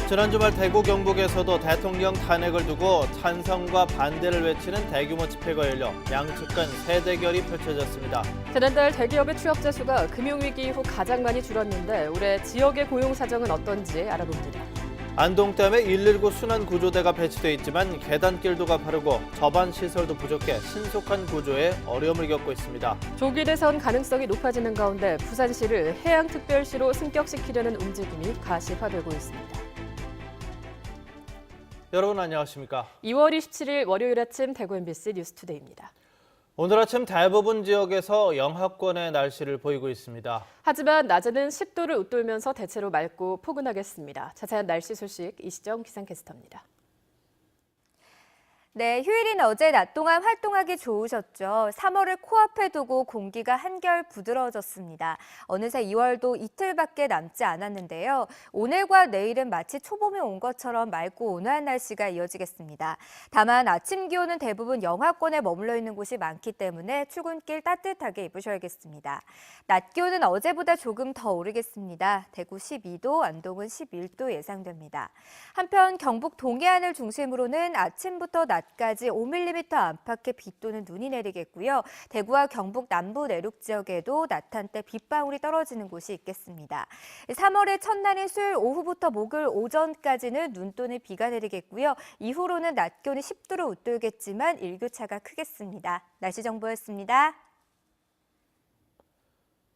지난 주말 대구 경북에서도 대통령 탄핵을 두고 찬성과 반대를 외치는 대규모 집회가 열려 양측 간 세대결이 펼쳐졌습니다. 지난달 대기업의 취업자 수가 금융위기 이후 가장 많이 줄었는데 올해 지역의 고용 사정은 어떤지 알아봅니다. 안동댐에 119 순환구조대가 배치돼 있지만 계단길도 가파르고 접안 시설도 부족해 신속한 구조에 어려움을 겪고 있습니다. 조기 대선 가능성이 높아지는 가운데 부산시를 해양특별시로 승격시키려는 움직임이 가시화되고 있습니다. 여러분 안녕하십니까? 2월 27일 월요일 아침 대구 MBC 뉴스투데이입니다. 오늘 아침 대부분 지역에서 영하권의 날씨를 보이고 있습니다. 하지만 낮에는 10도를 웃돌면서 대체로 맑고 포근하겠습니다. 자세한 날씨 소식 이시정 기상캐스터입니다. 네, 휴일인 어제 낮 동안 활동하기 좋으셨죠. 3월을 코앞에 두고 공기가 한결 부드러워졌습니다. 어느새 2월도 이틀밖에 남지 않았는데요. 오늘과 내일은 마치 초봄이 온 것처럼 맑고 온화한 날씨가 이어지겠습니다. 다만 아침 기온은 대부분 영하권에 머물러 있는 곳이 많기 때문에 출근길 따뜻하게 입으셔야겠습니다. 낮 기온은 어제보다 조금 더 오르겠습니다. 대구 12도, 안동은 11도 예상됩니다. 한편 경북 동해안을 중심으로는 아침부터 낮까지 5mm 안팎의 비 또는 눈이 내리겠고요. 대구와 경북 남부 내륙 지역에도 낮 한때 빗방울이 떨어지는 곳이 있겠습니다. 3월의 첫날인 수요일 오후부터 목요일 오전까지는 눈 또는 비가 내리겠고요. 이후로는 낮 기온이 10도를 웃돌겠지만 일교차가 크겠습니다. 날씨 정보였습니다.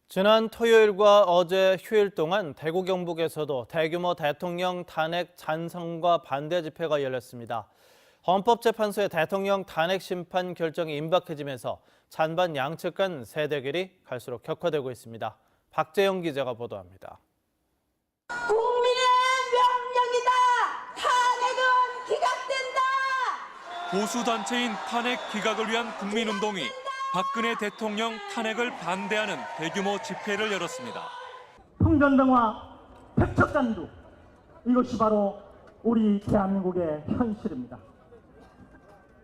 지난 토요일과 어제 휴일 동안 대구 경북에서도 대규모 대통령 탄핵 찬성과 반대 집회가 열렸습니다. 헌법재판소의 대통령 탄핵 심판 결정이 임박해지면서 찬반 양측 간 세대결이 갈수록 격화되고 있습니다. 박재영 기자가 보도합니다. 국민의 명령이다! 탄핵은 기각된다! 보수단체인 탄핵 기각을 위한 국민운동이 박근혜 대통령 탄핵을 반대하는 대규모 집회를 열었습니다. 풍전등화, 백척간두, 이것이 바로 우리 대한민국의 현실입니다.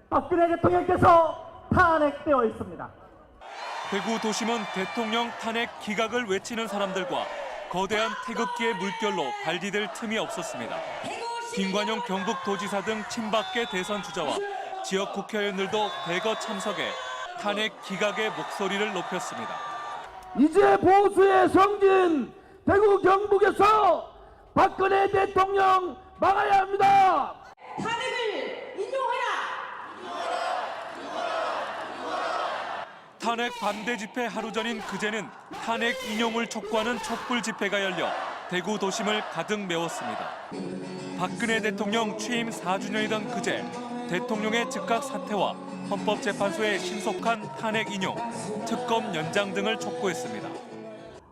박근혜 대통령께서 탄핵되어 있습니다. 대구 도심은 대통령 탄핵 기각을 외치는 사람들과 거대한 태극기의 물결로 발디딜 틈이 없었습니다. 김관용 경북도지사 등 친박계 대선 주자와 지역 국회의원들도 대거 참석해 탄핵 기각의 목소리를 높였습니다. 이제 보수의 성진 대구 경북에서 박근혜 대통령 막아야 합니다. 탄핵을 인용하라! 탄핵 반대 집회 하루 전인 그제는 탄핵 인용을 촉구하는 촛불 집회가 열려 대구 도심을 가득 메웠습니다. 박근혜 대통령 취임 4주년이던 그제 대통령의 즉각 사퇴와 헌법재판소의 신속한 탄핵 인용, 특검 연장 등을 촉구했습니다.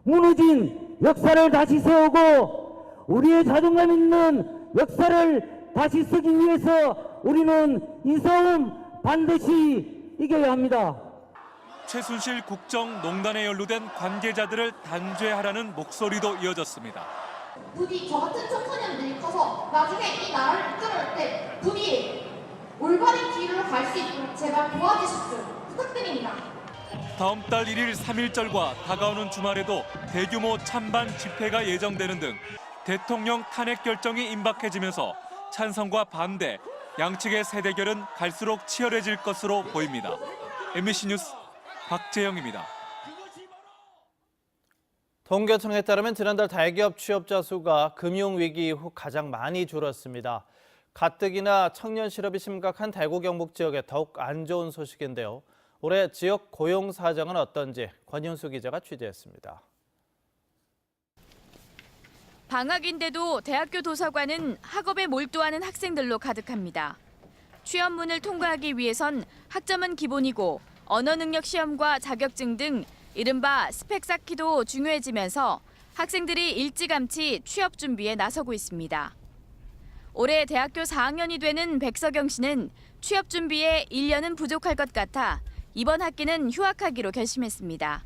무너진 역사를 다시 세우고 우리의 자존감 있는 역사를 다시 쓰기 위해서 우리는 이 싸움 반드시 이겨야 합니다. 최순실 국정농단에 연루된 관계자들을 단죄하라는 목소리도 이어졌습니다. 부디 저 같은 청소년들이 커서 나중에 이 나라를 이끌어낼 때 부디 올바른 길로 갈 수 있도록 제발 도와주십시오. 부탁드립니다. 다음 달 1일 3.1절과 다가오는 주말에도 대규모 찬반 집회가 예정되는 등 대통령 탄핵 결정이 임박해지면서 찬성과 반대, 양측의 세대결은 갈수록 치열해질 것으로 보입니다. MBC 뉴스 박재영입니다. 통계청에 따르면 지난달 대기업 취업자 수가 금융위기 이후 가장 많이 줄었습니다. 가뜩이나 청년 실업이 심각한 대구 경북 지역에 더욱 안 좋은 소식인데요. 올해 지역 고용 사정은 어떤지 권윤수 기자가 취재했습니다. 방학인데도 대학교 도서관은 학업에 몰두하는 학생들로 가득합니다. 취업문을 통과하기 위해선 학점은 기본이고 언어 능력 시험과 자격증 등 이른바 스펙 쌓기도 중요해지면서 학생들이 일찌감치 취업 준비에 나서고 있습니다. 올해 대학교 4학년이 되는 백서경 씨는 취업 준비에 1년은 부족할 것 같아 이번 학기는 휴학하기로 결심했습니다.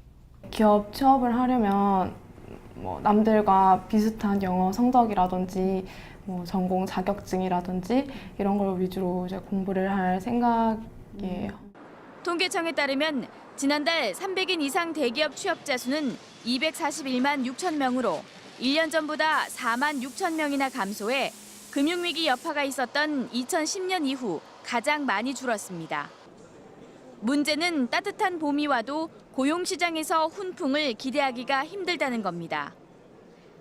기업 취업을 하려면 남들과 비슷한 영어 성적이라든지 전공 자격증이라든지 이런 걸 위주로 이제 공부를 할 생각이에요. 통계청에 따르면 지난달 300인 이상 대기업 취업자 수는 241만 6천 명으로 1년 전보다 4만 6천 명이나 감소해 금융위기 여파가 있었던 2010년 이후 가장 많이 줄었습니다. 문제는 따뜻한 봄이 와도 고용시장에서 훈풍을 기대하기가 힘들다는 겁니다.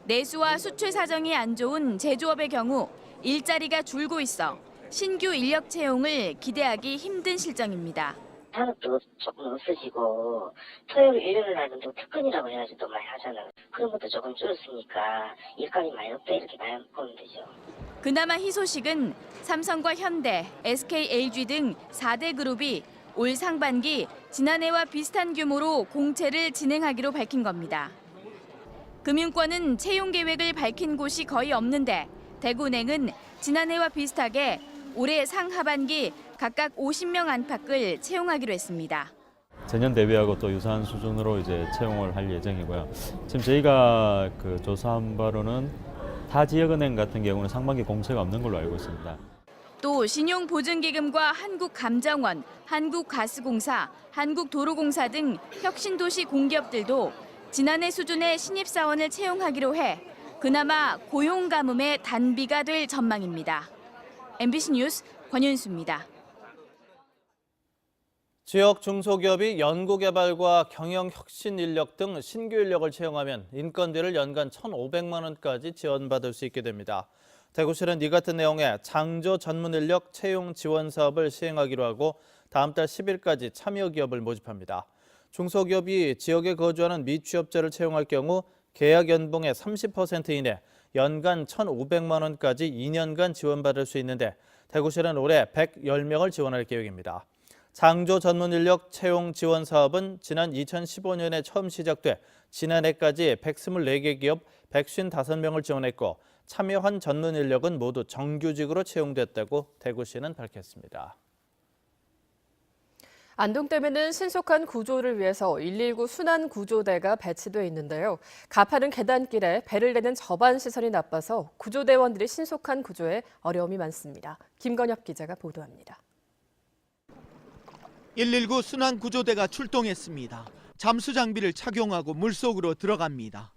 내수와 수출 사정이 안 좋은 제조업의 경우 일자리가 줄고 있어 신규 인력 채용을 기대하기 힘든 실정입니다. 산업도 조금 없어지고 토요일 일요일 날은 또 특근이라고 해가지고 또 많이 하잖아요. 그런 것도 조금 줄었으니까 일감이 많이 없다 이렇게 많이 보면 되죠. 그나마 희소식은 삼성과 현대, SK, LG 등 4대 그룹이 올 상반기 지난해와 비슷한 규모로 공채를 진행하기로 밝힌 겁니다. 금융권은 채용 계획을 밝힌 곳이 거의 없는데 대구은행은 지난해와 비슷하게 올해 상하반기 각각 50명 안팎을 채용하기로 했습니다. 전년 대비하고 또 유사한 수준으로 이제 채용을 할 예정이고요. 지금 저희가 조사한 바로는 타 지역은행 같은 경우는 상반기 공채가 없는 걸로 알고 있습니다. 또 신용보증기금과 한국감정원, 한국가스공사, 한국도로공사 등 혁신도시 공기업들도 지난해 수준의 신입사원을 채용하기로 해 그나마 고용 가뭄의 단비가 될 전망입니다. MBC 뉴스 권윤수입니다. 지역 중소기업이 연구개발과 경영혁신 인력 등 신규 인력을 채용하면 인건비를 연간 1,500만 원까지 지원받을 수 있게 됩니다. 대구시는 이 같은 내용의 장조 전문 인력 채용 지원 사업을 시행하기로 하고 다음 달 10일까지 참여 기업을 모집합니다. 중소기업이 지역에 거주하는 미취업자를 채용할 경우 계약 연봉의 30% 이내 연간 1,500만 원까지 2년간 지원받을 수 있는데 대구시는 올해 110명을 지원할 계획입니다. 장조 전문 인력 채용 지원 사업은 지난 2015년에 처음 시작돼 지난해까지 124개 기업 155명을 지원했고 참여한 전문 인력은 모두 정규직으로 채용됐다고 대구시는 밝혔습니다. 안동댐에는 신속한 구조를 위해서 119 순환구조대가 배치돼 있는데요. 가파른 계단길에 배를 내는 접안 시설이 나빠서 구조대원들이 신속한 구조에 어려움이 많습니다. 김건엽 기자가 보도합니다. 119 순환구조대가 출동했습니다. 잠수 장비를 착용하고 물속으로 들어갑니다.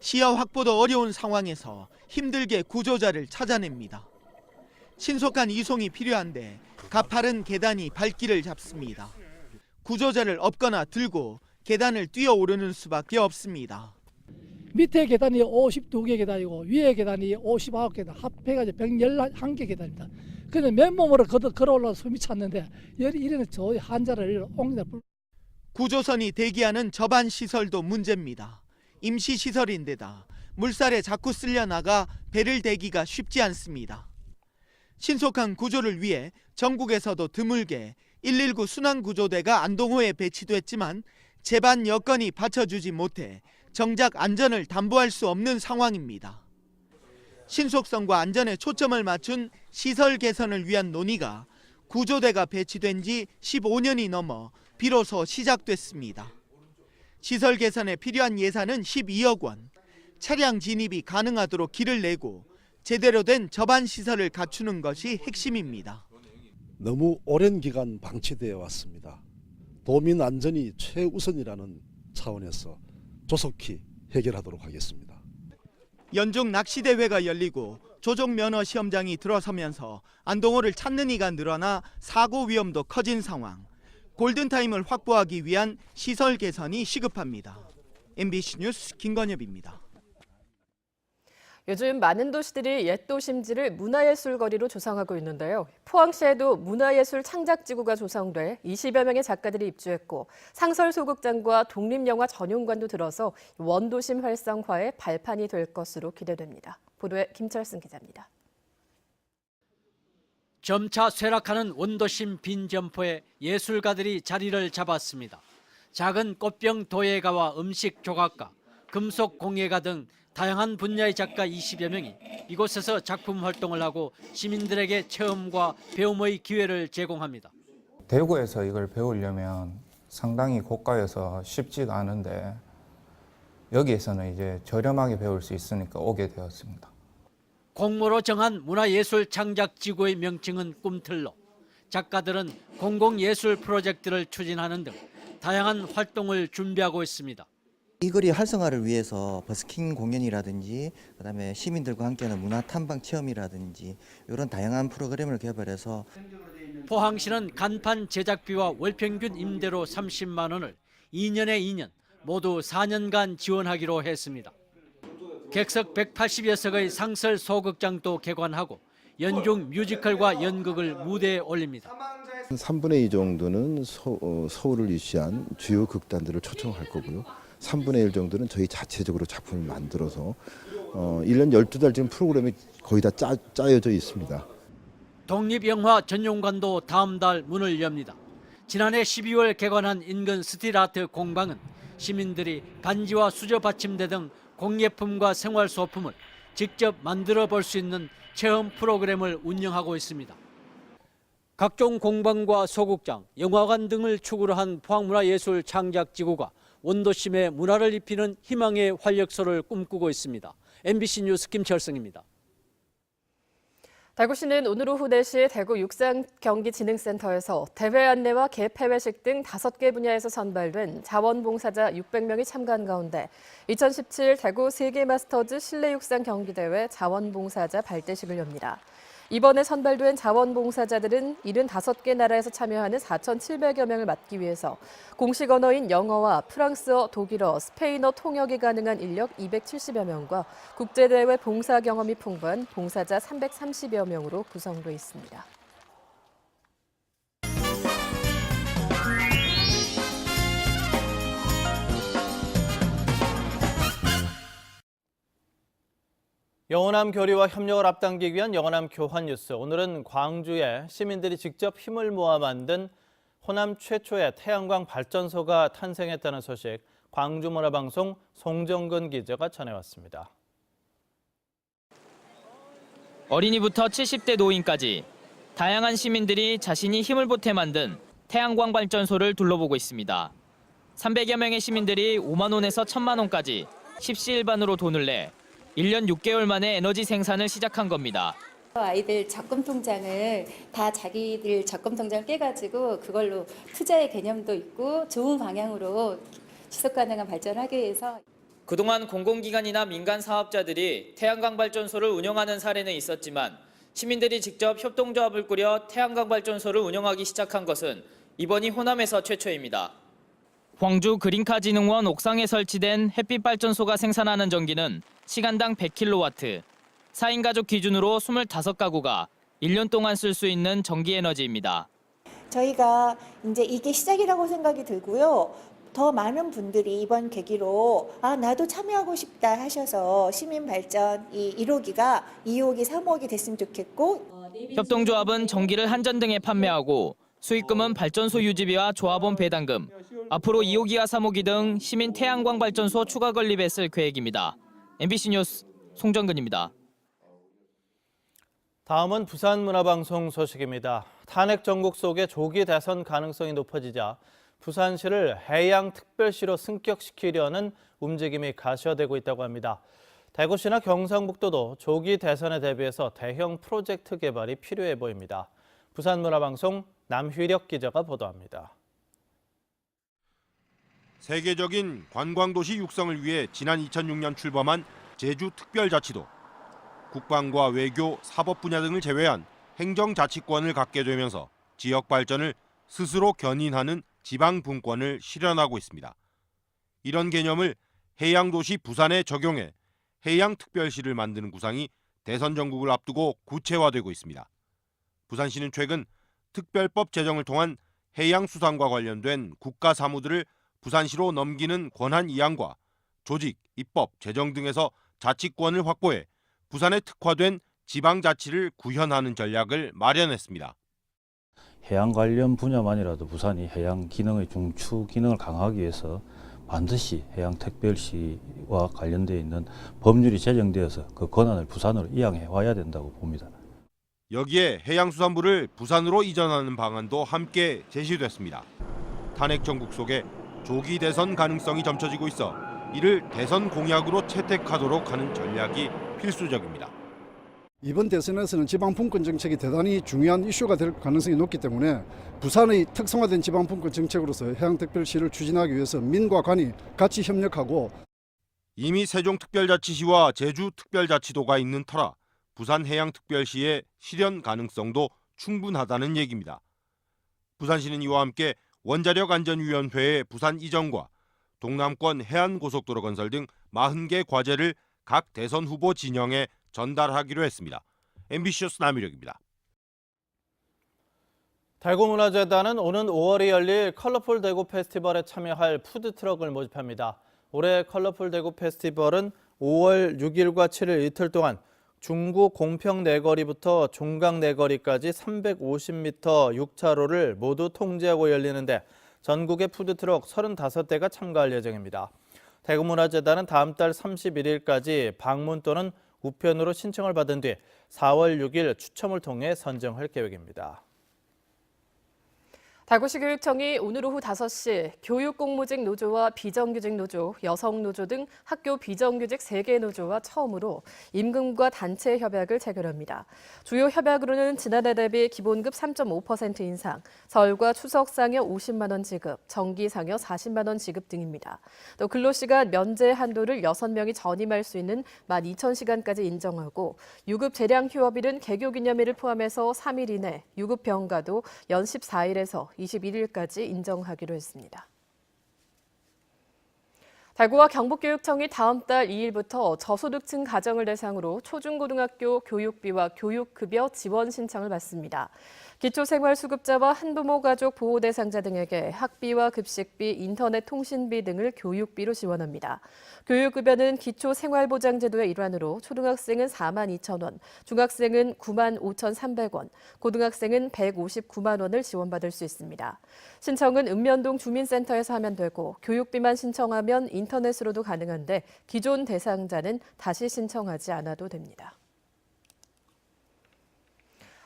시야 확보도 어려운 상황에서 힘들게 구조자를 찾아냅니다. 신속한 이송이 필요한데 가파른 계단이 발길을 잡습니다. 구조자를 업거나 들고 계단을 뛰어오르는 수밖에 없습니다. 밑에 계단이 52개 계단이고 위에 계단이 59계단 합해가 111개 계단입니다. 그래서 맨몸으로 걸어올라서 숨이 찼는데 이래는 저희 환자를 옮기다. 구조선이 대기하는 접안 시설도 문제입니다. 임시 시설인데다 물살에 자꾸 쓸려 나가 배를 대기가 쉽지 않습니다. 신속한 구조를 위해 전국에서도 드물게 119 순환구조대가 안동호에 배치됐지만 제반 여건이 받쳐주지 못해 정작 안전을 담보할 수 없는 상황입니다. 신속성과 안전에 초점을 맞춘 시설 개선을 위한 논의가 구조대가 배치된 지 15년이 넘어 비로소 시작됐습니다. 시설 개선에 필요한 예산은 12억 원, 차량 진입이 가능하도록 길을 내고 제대로 된 접안 시설을 갖추는 것이 핵심입니다. 너무 오랜 기간 방치되어 왔습니다. 도민 안전이 최우선이라는 차원에서 조속히 해결하도록 하겠습니다. 연중 낚시대회가 열리고 조종 면허 시험장이 들어서면서 안동호를 찾는 이가 늘어나 사고 위험도 커진 상황. 골든타임을 확보하기 위한 시설 개선이 시급합니다. MBC 뉴스 김건엽입니다. 요즘 많은 도시들이 옛 도심지를 문화예술거리로 조성하고 있는데요. 포항시에도 문화예술 창작지구가 조성돼 20여 명의 작가들이 입주했고 상설소극장과 독립영화 전용관도 들어서 원도심 활성화의 발판이 될 것으로 기대됩니다. 보도에 김철승 기자입니다. 점차 쇠락하는 원도심 빈 점포에 예술가들이 자리를 잡았습니다. 작은 꽃병 도예가와 음식 조각가, 금속 공예가 등 다양한 분야의 작가 20여 명이 이곳에서 작품 활동을 하고 시민들에게 체험과 배움의 기회를 제공합니다. 대구에서 이걸 배우려면 상당히 고가여서 쉽지가 않은데 여기에서는 이제 저렴하게 배울 수 있으니까 오게 되었습니다. 공모로 정한 문화예술 창작지구의 명칭은 꿈틀로, 작가들은 공공예술 프로젝트를 추진하는 등 다양한 활동을 준비하고 있습니다. 이 거리 활성화를 위해서 버스킹 공연이라든지 그다음에 시민들과 함께하는 문화 탐방 체험이라든지 이런 다양한 프로그램을 개발해서 포항시는 간판 제작비와 월평균 임대료 30만 원을 2년에 2년 모두 4년간 지원하기로 했습니다. 객석 180여 석의 상설 소극장도 개관하고 연중 뮤지컬과 연극을 무대에 올립니다. 3분의 2 정도는 서울을 위시한 주요 극단들을 초청할 거고요. 3분의 1 정도는 저희 자체적으로 작품을 만들어서 1년 12달 지금 프로그램이 거의 다 짜여져 있습니다. 독립영화 전용관도 다음 달 문을 엽니다. 지난해 12월 개관한 인근 스틸아트 공방은 시민들이 반지와 수저 받침대 등 공예품과 생활소품을 직접 만들어 볼 수 있는 체험 프로그램을 운영하고 있습니다. 각종 공방과 소극장, 영화관 등을 축으로 한 포항문화예술창작지구가 원도심에 문화를 입히는 희망의 활력소를 꿈꾸고 있습니다. MBC 뉴스 김철승입니다. 대구시는 오늘 오후 4시 대구 육상경기진흥센터에서 대회 안내와 개폐회식 등 5개 분야에서 선발된 자원봉사자 600명이 참가한 가운데 2017 대구 세계마스터즈 실내육상경기대회 자원봉사자 발대식을 엽니다. 이번에 선발된 자원봉사자들은 75개 나라에서 참여하는 4,700여 명을 맡기 위해서 공식 언어인 영어와 프랑스어, 독일어, 스페인어 통역이 가능한 인력 270여 명과 국제대회 봉사 경험이 풍부한 봉사자 330여 명으로 구성돼 있습니다. 영호남 교류와 협력을 앞당기기 위한 영호남 교환 뉴스. 오늘은 광주에 시민들이 직접 힘을 모아 만든 호남 최초의 태양광 발전소가 탄생했다는 소식, 광주문화방송 송정근 기자가 전해왔습니다. 어린이부터 70대 노인까지 다양한 시민들이 자신이 힘을 보태 만든 태양광 발전소를 둘러보고 있습니다. 300여 명의 시민들이 5만 원에서 1,000만 원까지 십시일반으로 돈을 내 1년 6개월 만에 에너지 생산을 시작한 겁니다. 아이들 적금 통장을 다 자기들 적금 통장을 깨가지고 그걸로 투자의 개념도 있고 좋은 방향으로 지속 가능한 발전을 하기 위해서 그동안 공공기관이나 민간 사업자들이 태양광 발전소를 운영하는 사례는 있었지만 시민들이 직접 협동조합을 꾸려 태양광 발전소를 운영하기 시작한 것은 이번이 호남에서 최초입니다. 광주 그린카진흥원 옥상에 설치된 햇빛 발전소가 생산하는 전기는 시간당 100kW, 4인 가족 기준으로 25가구가 1년 동안 쓸 수 있는 전기 에너지입니다. 저희가 이제 이게 시작이라고 생각이 들고요. 더 많은 분들이 이번 계기로 나도 참여하고 싶다 하셔서 시민 발전 이 1호기가 2호기, 3호기 됐으면 좋겠고. 협동조합은 전기를 한전 등에 판매하고 수익금은 발전소 유지비와 조합원 배당금, 앞으로 2호기와 3호기 등 시민 태양광 발전소 추가 건립에 쓸 계획입니다. MBC 뉴스 송정근입니다. 다음은 부산문화방송 소식입니다. 탄핵 정국 속에 조기 대선 가능성이 높아지자 부산시를 해양특별시로 승격시키려는 움직임이 가시화되고 있다고 합니다. 대구시나 경상북도도 조기 대선에 대비해서 대형 프로젝트 개발이 필요해 보입니다. 부산문화방송 남휘력 기자가 보도합니다. 세계적인 관광도시 육성을 위해 지난 2006년 출범한 제주특별자치도. 국방과 외교, 사법 분야 등을 제외한 행정자치권을 갖게 되면서 지역 발전을 스스로 견인하는 지방분권을 실현하고 있습니다. 이런 개념을 해양도시 부산에 적용해 해양특별시를 만드는 구상이 대선 정국을 앞두고 구체화되고 있습니다. 부산시는 최근 특별법 제정을 통한 해양수산과 관련된 국가 사무들을 부산시로 넘기는 권한 이양과 조직, 입법, 재정 등에서 자치권을 확보해 부산에 특화된 지방자치를 구현하는 전략을 마련했습니다. 해양 관련 분야만이라도 부산이 해양 기능의 중추 기능을 강화하기 위해서 반드시 해양특별시와 관련되어 있는 법률이 제정되어서 그 권한을 부산으로 이양해 와야 된다고 봅니다. 여기에 해양수산부를 부산으로 이전하는 방안도 함께 제시됐습니다. 탄핵 정국 속에 조기 대선 가능성이 점쳐지고 있어 이를 대선 공약으로 채택하도록 하는 전략이 필수적입니다. 이번 대선에서는 지방분권 정책이 대단히 중요한 이슈가 될 가능성이 높기 때문에 부산의 특성화된 지방분권 정책으로서 해양특별시를 추진하기 위해서 민과 관이 같이 협력하고 이미 세종특별자치시와 제주특별자치도가 있는 터라 부산해양특별시의 실현 가능성도 충분하다는 얘기입니다. 부산시는 이와 함께 원자력안전위원회의 부산 이전과 동남권 해안고속도로 건설 등 40개 과제를 각 대선 후보 진영에 전달하기로 했습니다. MBC 뉴스 남유력입니다. 대구문화재단은 오는 5월에 열릴 컬러풀 대구 페스티벌에 참여할 푸드트럭을 모집합니다. 올해 컬러풀 대구 페스티벌은 5월 6일과 7일 이틀 동안 중구 공평 내거리부터 종각 내거리까지 350m 6차로를 모두 통제하고 열리는데 전국의 푸드트럭 35대가 참가할 예정입니다. 대구문화재단은 다음 달 31일까지 방문 또는 우편으로 신청을 받은 뒤 4월 6일 추첨을 통해 선정할 계획입니다. 대구시 교육청이 오늘 오후 5시 교육공무직 노조와 비정규직 노조, 여성노조 등 학교 비정규직 3개 노조와 처음으로 임금과 단체 협약을 체결합니다. 주요 협약으로는 지난해 대비 기본급 3.5% 인상, 설과 추석 상여 50만 원 지급, 정기 상여 40만 원 지급 등입니다. 또 근로시간 면제 한도를 6명이 전임할 수 있는 12,000시간까지 인정하고 유급 재량 휴업일은 개교기념일을 포함해서 3일 이내, 유급 병가도 연 14일에서 21일까지 인정하기로 했습니다. 대구와 경북교육청이 다음 달 2일부터 저소득층 가정을 대상으로 초중고등학교 교육비와 교육급여 지원 신청을 받습니다. 기초생활수급자와 한부모 가족 보호 대상자 등에게 학비와 급식비, 인터넷 통신비 등을 교육비로 지원합니다. 교육급여는 기초생활보장제도의 일환으로 초등학생은 4만 2천 원, 중학생은 9만 5,300원, 고등학생은 159만 원을 지원받을 수 있습니다. 신청은 읍면동 주민센터에서 하면 되고 교육비만 신청하면 인터넷으로도 가능한데 기존 대상자는 다시 신청하지 않아도 됩니다.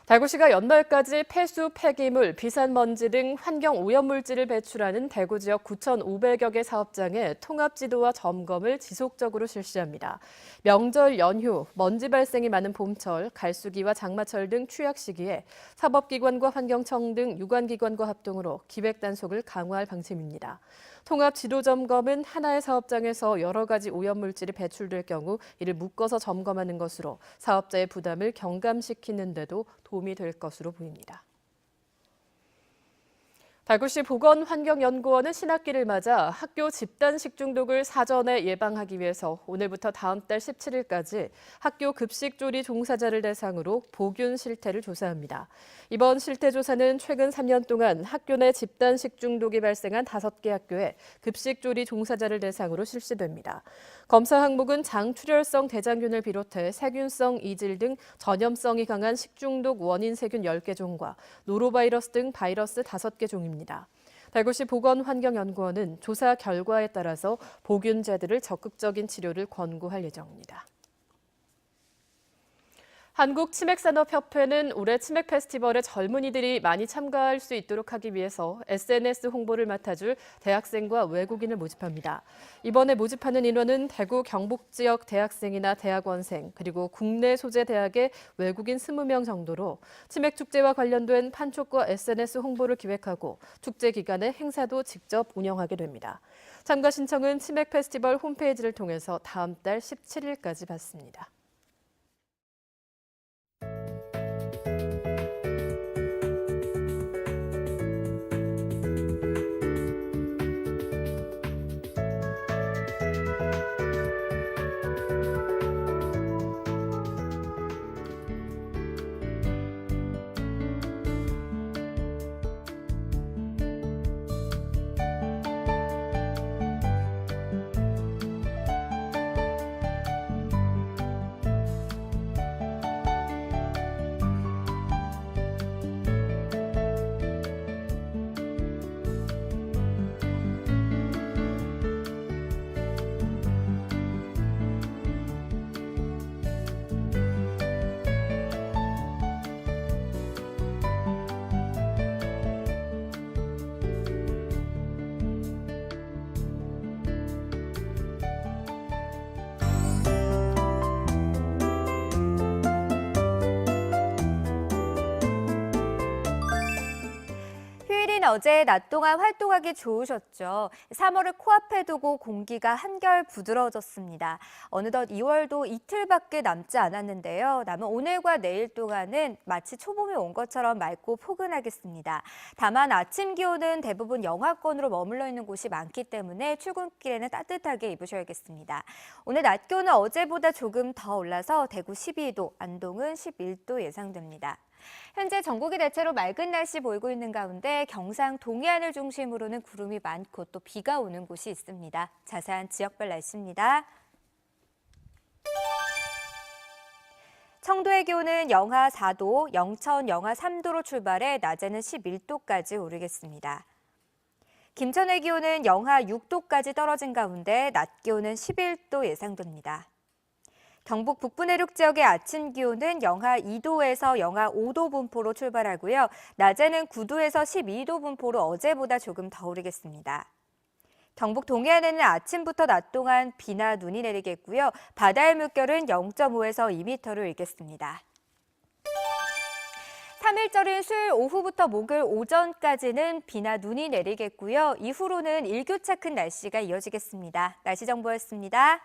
대구시가 연말까지 폐수, 폐기물, 비산먼지 등 환경 오염물질을 배출하는 대구 지역 9,500여 개 사업장의 통합지도와 점검을 지속적으로 실시합니다. 명절 연휴, 먼지 발생이 많은 봄철, 갈수기와 장마철 등 취약 시기에 사법기관과 환경청 등 유관기관과 합동으로 기획 단속을 강화할 방침입니다. 통합 지도 점검은 하나의 사업장에서 여러 가지 오염물질이 배출될 경우 이를 묶어서 점검하는 것으로 사업자의 부담을 경감시키는 데도 도움이 될 것으로 보입니다. 대구시 보건환경연구원은 신학기를 맞아 학교 집단 식중독을 사전에 예방하기 위해서 오늘부터 다음 달 17일까지 학교 급식조리 종사자를 대상으로 보균 실태를 조사합니다. 이번 실태 조사는 최근 3년 동안 학교 내 집단 식중독이 발생한 5개 학교에 급식조리 종사자를 대상으로 실시됩니다. 검사 항목은 장출혈성 대장균을 비롯해 세균성 이질 등 전염성이 강한 식중독 원인 세균 10개 종과 노로바이러스 등 바이러스 5개 종입니다. 대구시 보건환경연구원은 조사 결과에 따라서 보균제들을 적극적인 치료를 권고할 예정입니다. 한국치맥산업협회는 올해 치맥 페스티벌에 젊은이들이 많이 참가할 수 있도록 하기 위해서 SNS 홍보를 맡아줄 대학생과 외국인을 모집합니다. 이번에 모집하는 인원은 대구 경북 지역 대학생이나 대학원생 그리고 국내 소재 대학의 외국인 20명 정도로 치맥 축제와 관련된 판촉과 SNS 홍보를 기획하고 축제 기간에 행사도 직접 운영하게 됩니다. 참가 신청은 치맥 페스티벌 홈페이지를 통해서 다음 달 17일까지 받습니다. 어제 낮 동안 활동하기 좋으셨죠. 3월을 코앞에 두고 공기가 한결 부드러워졌습니다. 어느덧 2월도 이틀밖에 남지 않았는데요. 남은 오늘과 내일 동안은 마치 초봄이 온 것처럼 맑고 포근하겠습니다. 다만 아침 기온은 대부분 영하권으로 머물러 있는 곳이 많기 때문에 출근길에는 따뜻하게 입으셔야겠습니다. 오늘 낮 기온은 어제보다 조금 더 올라서 대구 12도, 안동은 11도 예상됩니다. 현재 전국이 대체로 맑은 날씨 보이고 있는 가운데 경상 동해안을 중심으로는 구름이 많고 또 비가 오는 곳이 있습니다. 자세한 지역별 날씨입니다. 청도의 기온은 영하 4도, 영천 영하 3도로 출발해 낮에는 11도까지 오르겠습니다. 김천의 기온은 영하 6도까지 떨어진 가운데 낮 기온은 11도 예상됩니다. 경북 북부 내륙 지역의 아침 기온은 영하 2도에서 영하 5도 분포로 출발하고요. 낮에는 9도에서 12도 분포로 어제보다 조금 더 오르겠습니다. 경북 동해안에는 아침부터 낮 동안 비나 눈이 내리겠고요. 바다의 물결은 0.5에서 2m를 일겠습니다. 3일절인 수요일 오후부터 목요일 오전까지는 비나 눈이 내리겠고요. 이후로는 일교차 큰 날씨가 이어지겠습니다. 날씨 정보였습니다.